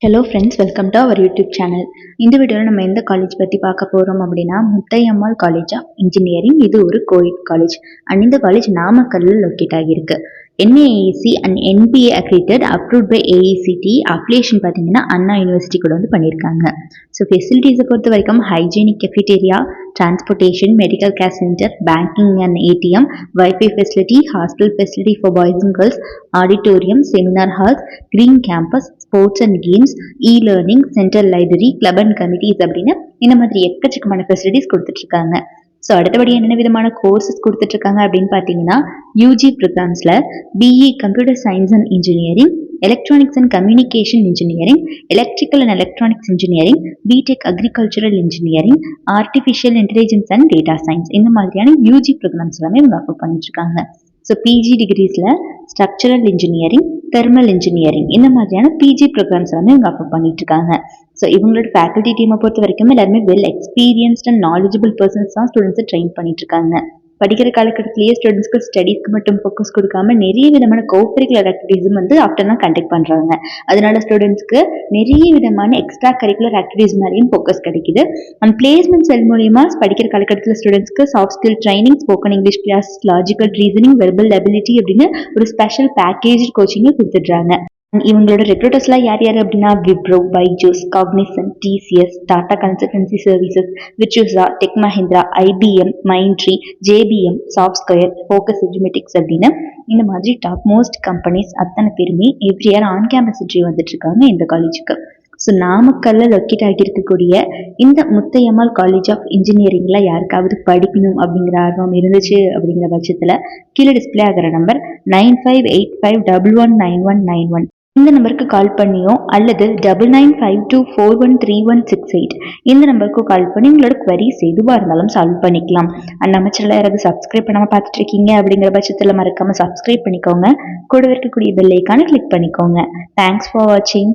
Hello friends, welcome to our YouTube channel. இந்த வீடியோவில் நம்ம எந்த காலேஜ் பற்றி பார்க்க போகிறோம் அப்படின்னா, முத்தையம்மாள் காலேஜ் ஆஃப் இன்ஜினியரிங். இது ஒரு கோஎட் காலேஜ் அண்ட் இந்த காலேஜ் நாமக்கல்லில் லொக்கேட் ஆகியிருக்கு. NAAC அண்ட் NBA accredited, approved by AICT. Affiliation பார்த்தீங்கன்னா அண்ணா யூனிவர்சிட்டி கூட வந்து பண்ணியிருக்காங்க. ஸோ ஃபெசிலிட்டிஸை பொறுத்த வரைக்கும் hygienic cafeteria, transportation, medical care centre, banking and ATM, wifi facility, hostel facility for boys and girls, auditorium, seminar halls, green campus, sports and games, learning, central library, club and committees அப்படின்னு இந்த மாதிரி எக்கச்சக்கமான facilities கொடுத்துட்ருக்காங்க. So அடுத்தபடி என்னென்ன விதமான courses கொடுத்துட்ருக்காங்க அப்படின்னு பார்த்தீங்கன்னா, யூஜி ப்ரோக்ராம்ஸில் BE computer science and engineering, electronics and communication engineering, electrical and electronics engineering, BTech agricultural engineering, artificial intelligence and data science, இந்த மாதிரியான யூஜி ப்ரோக்ராம்ஸ் எல்லாமே இவங்க ஆஃபர் பண்ணிட்டு இருக்காங்க. ஸோ பிஜி டிகிரிஸில் ஸ்ட்ரக்சரல் இன்ஜினியரிங், தெர்மல் இன்ஜினியரிங், இந்த மாதிரியான பிஜி ப்ரோக்ராம்ஸ் எல்லாமே இவங்க ஆஃபர் பண்ணிட்டு இருக்காங்க. ஸோ இவங்களோட ஃபேக்கல்ட்டி டீமை பொறுத்த வரைக்கும் எல்லாருமே well experienced and knowledgeable persons தான் ஸ்டூடெண்ட்ஸை ட்ரெயின் பண்ணிட்டு இருக்காங்க. படிக்கிற காலகட்டத்திலேயே ஸ்டூடெண்ட்ஸ்க்கு ஸ்டடீஸ்க்கு மட்டும் ஃபோக்கஸ் கொடுக்காம நிறைய விதமான கோகரிக்குலர் ஆக்டிவிட்டிஸும் வந்து ஆஃப்டர் தான் கண்டக்ட் பண்ணுறாங்க. அதனால ஸ்டூடெண்ட்ஸ்க்கு நிறைய விதமான எக்ஸ்ட்ரா கரிக்குலர் ஆக்டிவிட்டிஸ் மேலேயும் ஃபோக்கஸ் கிடைக்குது. அண்ட் பிளேஸ்மெண்ட் செல் மூலியமா படிக்கிற காலகட்டத்தில் ஸ்டூடெண்ட்ஸ்க்கு soft skill training, spoken English class, logical reasoning, verbal ability அப்படின்னு ஒரு ஸ்பெஷல் பேக்கேஜ் கோச்சிங்கை கொடுத்துட்றாங்க. இவங்களோட ரெக்ரூட்டர்ஸ்லாம் யார் யார் அப்படின்னா, Wipro, Byju's, Cognizant, TCS, Tata consultancy services, விச்சுசா, tech Mahindra, IBM, Mindtree, JBM, Softsquare, Focus Edumatics அப்படின்னு இந்த மாதிரி டாப் மோஸ்ட் கம்பெனிஸ் அத்தனை பேருமே every year on campus interview வந்துட்டு இருக்காங்க இந்த காலேஜுக்கு. ஸோ நாமக்கல்ல லொக்கேட் ஆகியிருக்கக்கூடிய இந்த முத்தையம்மாள் காலேஜ் ஆஃப் இன்ஜினியரிங்ல யாருக்காவது படிக்கணும் அப்படிங்கிற ஆர்வம் இருந்துச்சு அப்படிங்கிற பட்சத்தில் கீழே டிஸ்பிளே ஆகிற நம்பர் 9585119191 இந்த நம்பருக்கு கால் பண்ணியோ அல்லது 9952413168 இந்த நம்பருக்கு கால் பண்ணி உங்களோட குவரிஸ் எதுவாக இருந்தாலும் சால்வ் பண்ணிக்கலாம். அண்ட் நம்ம சேனலை யாராவது சப்ஸ்கிரைப் பண்ணாமல் பார்த்துட்டு இருக்கீங்க அப்படிங்கிற பட்சத்தில் மறக்காமல் சப்ஸ்கிரைப் பண்ணிக்கோங்க. கூட இருக்கக்கூடிய பெல் ஐக்கானை கிளிக் பண்ணிக்கோங்க. தேங்க்ஸ் ஃபார் வாட்சிங்.